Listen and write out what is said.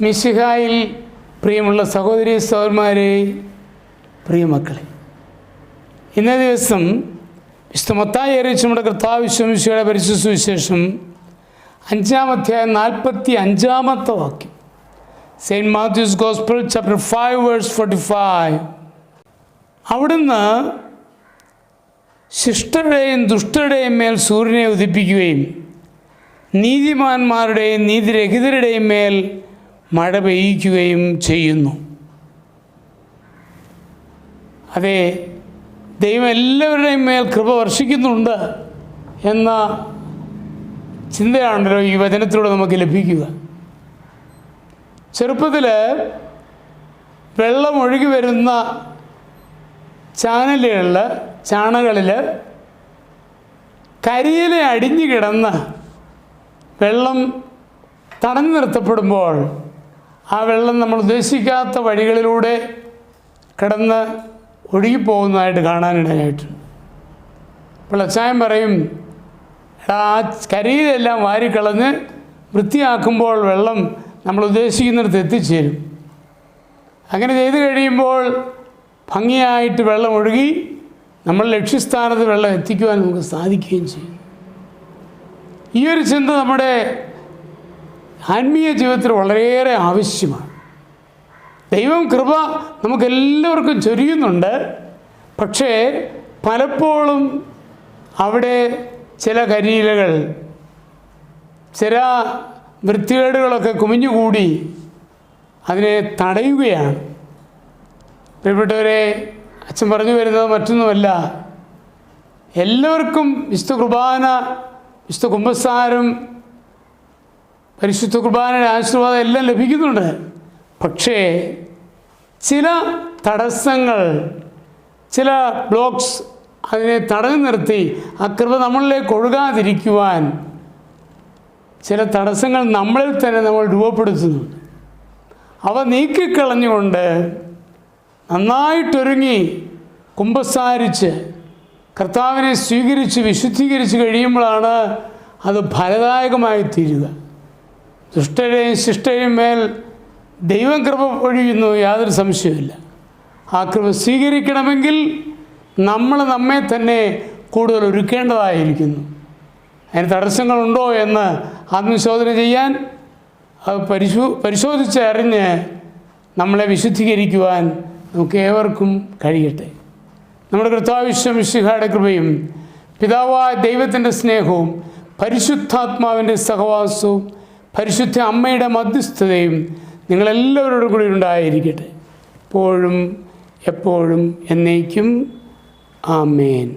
മിശിഹായിൽ പ്രിയമുള്ള സഹോദരി സഹോദരന്മാരെ, പ്രിയമക്കളെ, ഇന്നേ ദിവസം വിശുദ്ധ മത്തായി അറിയിച്ച നമ്മുടെ കർത്താവ് മിശിഹായുടെ പരിശുദ്ധ സുവിശേഷം 5-ാം അധ്യായം 45-ാമത്തെ വാക്യം. Saint Matthew's gospel chapter 5 verse 45. അവിടുന്ന് ശിഷ്ടരുടെയും ദുഷ്ടരുടെയും മേൽ സൂര്യനെ ഉദിപ്പിക്കുകയും നീതിമാന്മാരുടെയും നീതിരഹിതരുടെയും മേൽ മഴ പെയ്യിക്കുകയും ചെയ്യുന്നു. അതെ, ദൈവം എല്ലാവരുടെയും മേൽ കൃപ വർഷിക്കുന്നുണ്ട് എന്ന ചിന്തയാണല്ലോ ഈ വചനത്തിലൂടെ നമുക്ക് ലഭിക്കുക. ചെറുപ്പത്തിൽ വെള്ളം ഒഴുകി വരുന്ന ചാണകളിൽ കരിയില അടിഞ്ഞു കിടന്ന് വെള്ളം തടഞ്ഞു നിർത്തപ്പെടുമ്പോൾ ആ വെള്ളം നമ്മൾ ഉദ്ദേശിക്കാത്ത വഴികളിലൂടെ കിടന്ന് ഒഴുകിപ്പോകുന്നതായിട്ട് കാണാനിടയായിട്ടുണ്ട്. അപ്പോൾ അച്ചായൻ പറയും, ആ കരിയിലെല്ലാം വാരിക്കളഞ്ഞ് വൃത്തിയാക്കുമ്പോൾ വെള്ളം നമ്മൾ ഉദ്ദേശിക്കുന്നിടത്ത് എത്തിച്ചേരും. അങ്ങനെ ചെയ്തു കഴിയുമ്പോൾ ഭംഗിയായിട്ട് വെള്ളം ഒഴുകി നമ്മൾ ലക്ഷ്യസ്ഥാനത്ത് വെള്ളം എത്തിക്കുവാൻ നമുക്ക് സാധിക്കുകയും ചെയ്യും. ഈ ഒരു ചിന്ത നമ്മുടെ ആത്മീയ ജീവിതത്തിൽ വളരെയേറെ ആവശ്യമാണ്. ദൈവം കൃപ നമുക്കെല്ലാവർക്കും ചൊരിയുന്നുണ്ട്. പക്ഷേ പലപ്പോഴും അവിടെ ചില കരിയിലകൾ, ചില വൃത്തികേടുകളൊക്കെ കുമിഞ്ഞുകൂടി അതിനെ തടയുകയാണ്. പ്രിയപ്പെട്ടവരെ, അച്ഛൻ പറഞ്ഞു വരുന്നത് മറ്റൊന്നുമല്ല, എല്ലാവർക്കും വിശുദ്ധ കുർബാന, വിശുദ്ധ കുമ്പസാരം, പരിശുദ്ധ കുർബാനയുടെ ആശീർവാദം എല്ലാം ലഭിക്കുന്നുണ്ട്. പക്ഷേ ചില തടസ്സങ്ങൾ, ചില ബ്ലോക്സ് അതിനെ തടഞ്ഞു നിർത്തി ആ കൃപ നമ്മളിലേക്ക് ഒഴുകാതിരിക്കുവാൻ ചില തടസ്സങ്ങൾ നമ്മളിൽ തന്നെ നമ്മൾ രൂപപ്പെടുത്തുന്നുണ്ട്. അവ നീക്കിക്കളഞ്ഞുകൊണ്ട് നന്നായിട്ടൊരുങ്ങി കുമ്പസാരിച്ച് കർത്താവിനെ സ്വീകരിച്ച് വിശുദ്ധീകരിച്ച് കഴിയുമ്പോഴാണ് അത് ഫലദായകമായി തീരുക. ദുഷ്ടരെയും ശിഷ്ടരെയും മേൽ ദൈവം കൃപ ഒഴിയുന്നു, യാതൊരു സംശയവുമില്ല. ആ കൃപ സ്വീകരിക്കണമെങ്കിൽ നമ്മൾ നമ്മെ തന്നെ കൂടുതൽ ഒരുക്കേണ്ടതായിരിക്കുന്നു. അതിന് തടസ്സങ്ങളുണ്ടോ എന്ന് ആത്മശോധന ചെയ്യാൻ, അത് പരിശോധിച്ച് അറിഞ്ഞ് നമ്മളെ വിശുദ്ധീകരിക്കുവാൻ നമുക്ക് ഏവർക്കും കഴിയട്ടെ. നമ്മുടെ കർത്താവ് മിശിഹായുടെ കൃപയും പിതാവായ ദൈവത്തിൻ്റെ സ്നേഹവും പരിശുദ്ധാത്മാവിൻ്റെ സഹവാസവും പരിശുദ്ധ അമ്മയുടെ മധ്യസ്ഥതയും നിങ്ങളെല്ലാവരോടും കൂടി ഉണ്ടായിരിക്കട്ടെ, എപ്പോഴും എപ്പോഴും എന്നേക്കും. ആമേൻ.